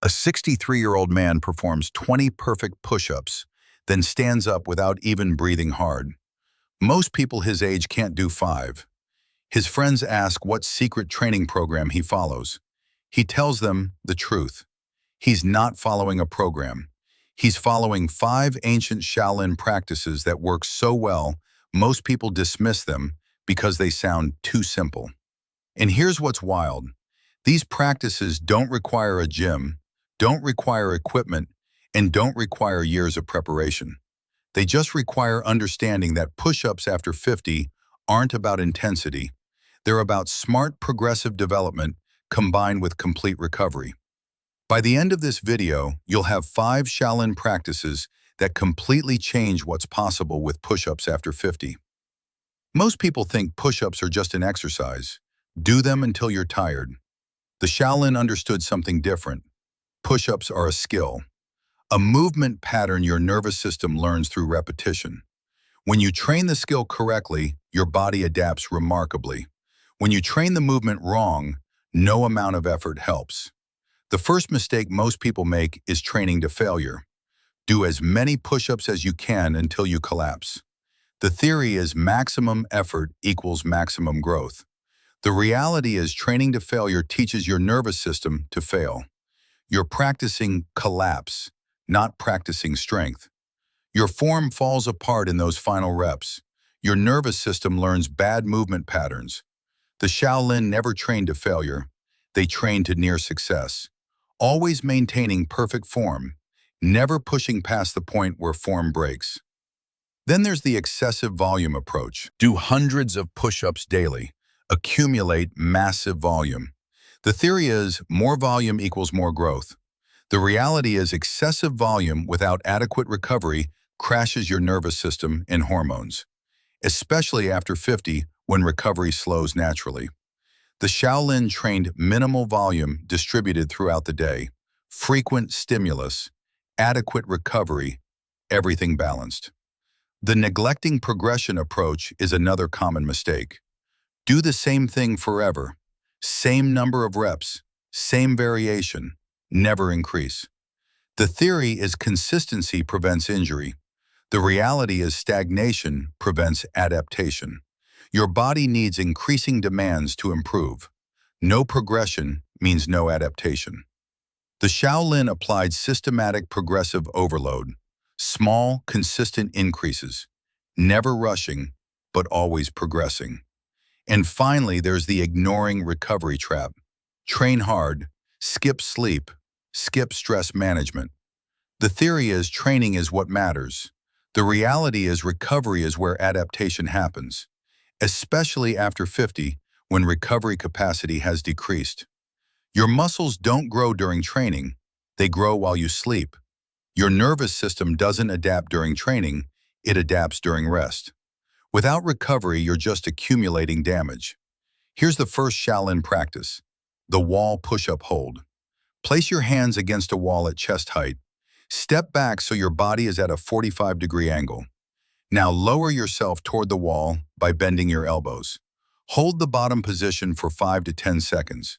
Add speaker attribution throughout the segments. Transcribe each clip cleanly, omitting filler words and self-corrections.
Speaker 1: A 63-year-old man performs 20 perfect push-ups, then stands up without even breathing hard. Most people his age can't do 5. His friends ask what secret training program he follows. He tells them the truth. He's not following a program. He's following 5 ancient Shaolin practices that work so well, most people dismiss them because they sound too simple. And here's what's wild. These practices don't require a gym, don't require equipment, and don't require years of preparation. They just require understanding that push-ups after 50 aren't about intensity. They're about smart progressive development combined with complete recovery. By the end of this video, you'll have 5 Shaolin practices that completely change what's possible with push-ups after 50. Most people think push-ups are just an exercise. Do them until you're tired. The Shaolin understood something different. Push-ups are a skill, a movement pattern your nervous system learns through repetition. When you train the skill correctly, your body adapts remarkably. When you train the movement wrong, no amount of effort helps. The first mistake most people make is training to failure. Do as many push-ups as you can until you collapse. The theory is maximum effort equals maximum growth. The reality is training to failure teaches your nervous system to fail. You're practicing collapse, not practicing strength. Your form falls apart in those final reps. Your nervous system learns bad movement patterns. The Shaolin never trained to failure. They trained to near success. Always maintaining perfect form, never pushing past the point where form breaks. Then there's the excessive volume approach. Do hundreds of push-ups daily. Accumulate massive volume. The theory is more volume equals more growth. The reality is excessive volume without adequate recovery crashes your nervous system and hormones, especially after 50 when recovery slows naturally. The Shaolin trained minimal volume distributed throughout the day, frequent stimulus, adequate recovery, everything balanced. The neglecting progression approach is another common mistake. Do the same thing forever. Same number of reps, same variation, never increase. The theory is consistency prevents injury. The reality is stagnation prevents adaptation. Your body needs increasing demands to improve. No progression means no adaptation. The Shaolin applied systematic progressive overload, small, consistent increases, never rushing, but always progressing. And finally, there's the ignoring recovery trap. Train hard, skip sleep, skip stress management. The theory is training is what matters. The reality is recovery is where adaptation happens, especially after 50 when recovery capacity has decreased. Your muscles don't grow during training, they grow while you sleep. Your nervous system doesn't adapt during training, it adapts during rest. Without recovery, you're just accumulating damage. Here's the first Shaolin practice, the wall push-up hold. Place your hands against a wall at chest height. Step back so your body is at a 45-degree angle. Now lower yourself toward the wall by bending your elbows. Hold the bottom position for 5 to 10 seconds.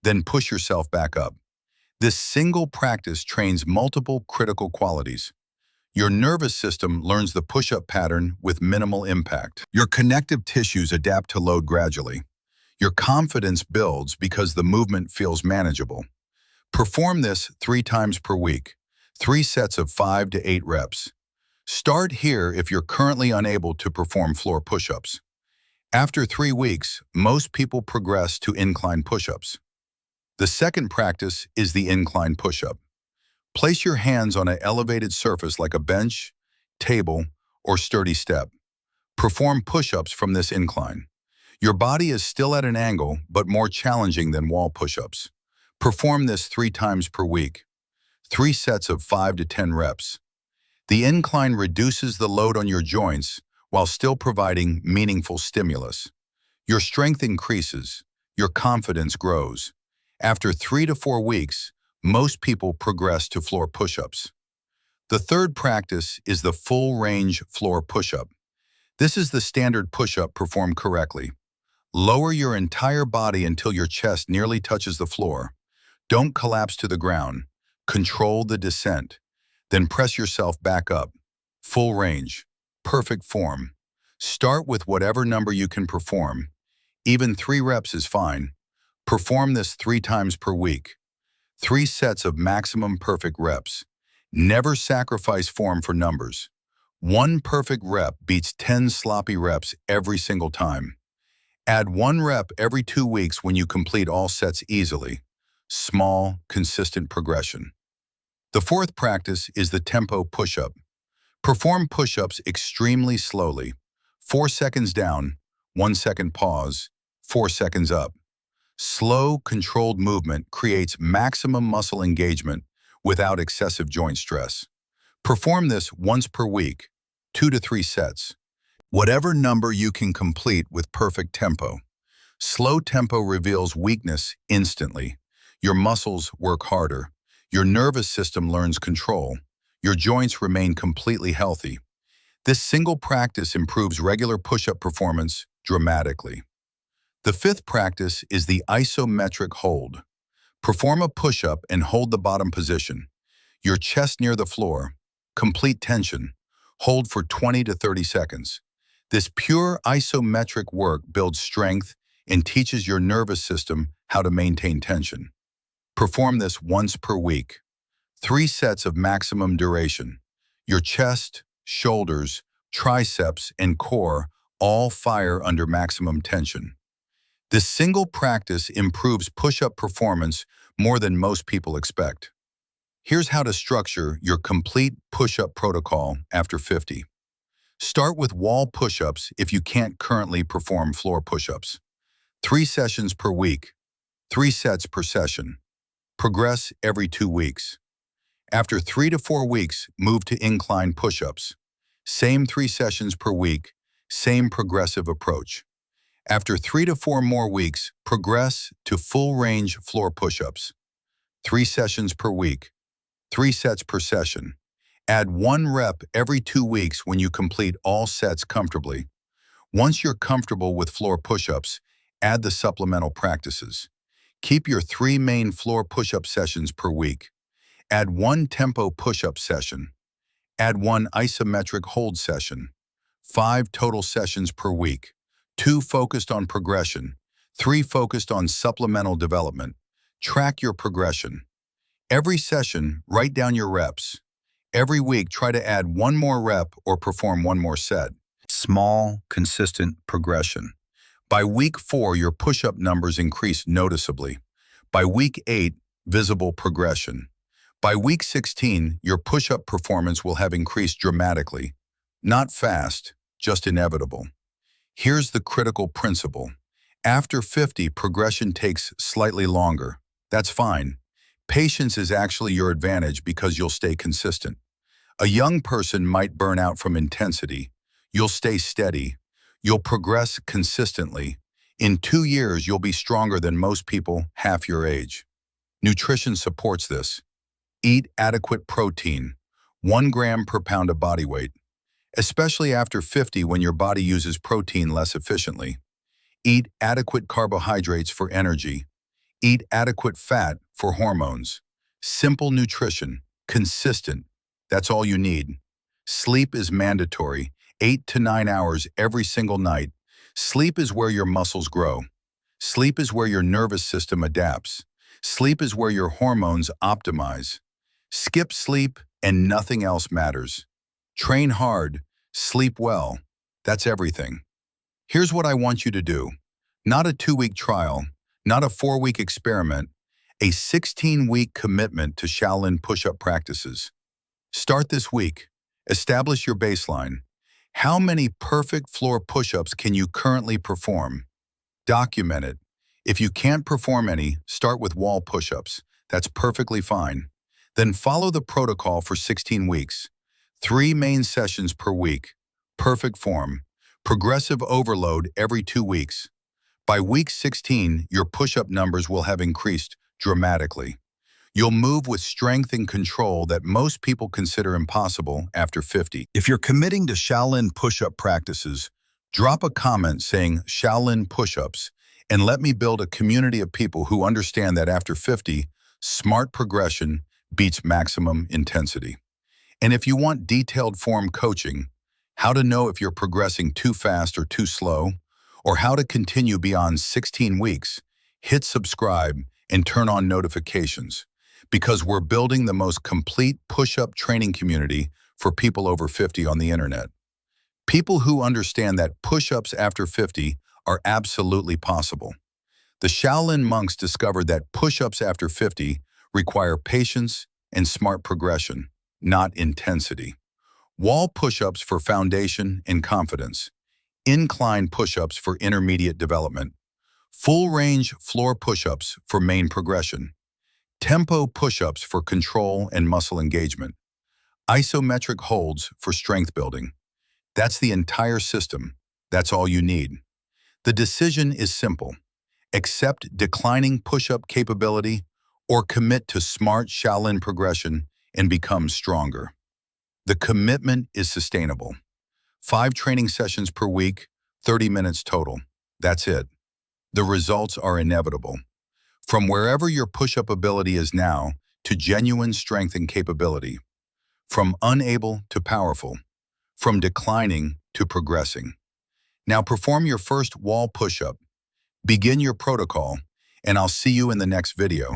Speaker 1: Then push yourself back up. This single practice trains multiple critical qualities. Your nervous system learns the push-up pattern with minimal impact. Your connective tissues adapt to load gradually. Your confidence builds because the movement feels manageable. Perform this 3 times per week, 3 sets of 5 to 8 reps. Start here if you're currently unable to perform floor push-ups. After 3 weeks, most people progress to incline push-ups. The second practice is the incline push-up. Place your hands on an elevated surface like a bench, table, or sturdy step. Perform push-ups from this incline. Your body is still at an angle, but more challenging than wall push-ups. Perform this 3 times per week, 3 sets of 5 to 10 reps. The incline reduces the load on your joints while still providing meaningful stimulus. Your strength increases, your confidence grows. After 3 to 4 weeks, most people progress to floor push-ups. The third practice is the full-range floor push-up. This is the standard push-up performed correctly. Lower your entire body until your chest nearly touches the floor. Don't collapse to the ground. Control the descent. Then press yourself back up. Full range. Perfect form. Start with whatever number you can perform. Even 3 reps is fine. Perform this 3 times per week. 3 sets of maximum perfect reps. Never sacrifice form for numbers. 1 perfect rep beats 10 sloppy reps every single time. Add 1 rep every 2 weeks when you complete all sets easily. Small, consistent progression. The 4th practice is the tempo push-up. Perform push-ups extremely slowly. 4 seconds down, 1 second pause, 4 seconds up. Slow, controlled movement creates maximum muscle engagement without excessive joint stress. Perform this once per week, 2 to 3 sets. Whatever number you can complete with perfect tempo. Slow tempo reveals weakness instantly. Your muscles work harder. Your nervous system learns control. Your joints remain completely healthy. This single practice improves regular push-up performance dramatically. The 5th practice is the isometric hold. Perform a push-up and hold the bottom position. Your chest near the floor. Complete tension. Hold for 20 to 30 seconds. This pure isometric work builds strength and teaches your nervous system how to maintain tension. Perform this once per week. 3 sets of maximum duration. Your chest, shoulders, triceps, and core all fire under maximum tension. This single practice improves push-up performance more than most people expect. Here's how to structure your complete push-up protocol after 50. Start with wall push-ups if you can't currently perform floor push-ups. 3 sessions per week, 3 sets per session. Progress every 2 weeks. After 3 to 4 weeks, move to incline push-ups. Same 3 sessions per week, same progressive approach. After 3 to 4 more weeks, progress to full-range floor push-ups. 3 sessions per week, 3 sets per session. Add 1 rep every 2 weeks when you complete all sets comfortably. Once you're comfortable with floor push-ups, add the supplemental practices. Keep your 3 main floor push-up sessions per week. Add 1 tempo push-up session. Add 1 isometric hold session. 5 total sessions per week. 2 focused on progression, 3 focused on supplemental development. Track your progression. Every session, write down your reps. Every week, try to add 1 more rep or perform 1 more set. Small, consistent progression. By week 4, your push-up numbers increase noticeably. By week 8, visible progression. By week 16, your push-up performance will have increased dramatically. Not fast, just inevitable. Here's the critical principle. After 50, progression takes slightly longer. That's fine. Patience is actually your advantage because you'll stay consistent. A young person might burn out from intensity. You'll stay steady. You'll progress consistently. In 2 years, you'll be stronger than most people half your age. Nutrition supports this. Eat adequate protein, 1 gram per pound of body weight. Especially after 50 when your body uses protein less efficiently. Eat adequate carbohydrates for energy. Eat adequate fat for hormones. Simple nutrition, consistent. That's all you need. Sleep is mandatory, 8 to 9 hours every single night. Sleep is where your muscles grow. Sleep is where your nervous system adapts. Sleep is where your hormones optimize. Skip sleep and nothing else matters. Train hard, sleep well. That's everything. Here's what I want you to do. Not a 2-week trial, not a 4-week experiment, a 16-week commitment to Shaolin push-up practices. Start this week. Establish your baseline. How many perfect floor push-ups can you currently perform? Document it. If you can't perform any, start with wall push-ups. That's perfectly fine. Then follow the protocol for 16 weeks. 3 main sessions per week. Perfect form. Progressive overload every 2 weeks. By week 16, your push-up numbers will have increased dramatically. You'll move with strength and control that most people consider impossible after 50. If you're committing to Shaolin push-up practices, drop a comment saying Shaolin push-ups and let me build a community of people who understand that after 50, smart progression beats maximum intensity. And if you want detailed form coaching, how to know if you're progressing too fast or too slow, or how to continue beyond 16 weeks, hit subscribe and turn on notifications, because we're building the most complete push-up training community for people over 50 on the internet. People who understand that push-ups after 50 are absolutely possible. The Shaolin monks discovered that push-ups after 50 require patience and smart progression, not intensity. Wall push-ups for foundation and confidence. Incline push-ups for intermediate development. Full-range floor push-ups for main progression. Tempo push-ups for control and muscle engagement. Isometric holds for strength building. That's the entire system. That's all you need. The decision is simple. Accept declining push-up capability or commit to smart Shaolin progression and become stronger. The commitment is sustainable. 5 training sessions per week, 30 minutes total. That's it. The results are inevitable. From wherever your push-up ability is now to genuine strength and capability. From unable to powerful. From declining to progressing. Now perform your first wall push-up. Begin your protocol, and I'll see you in the next video.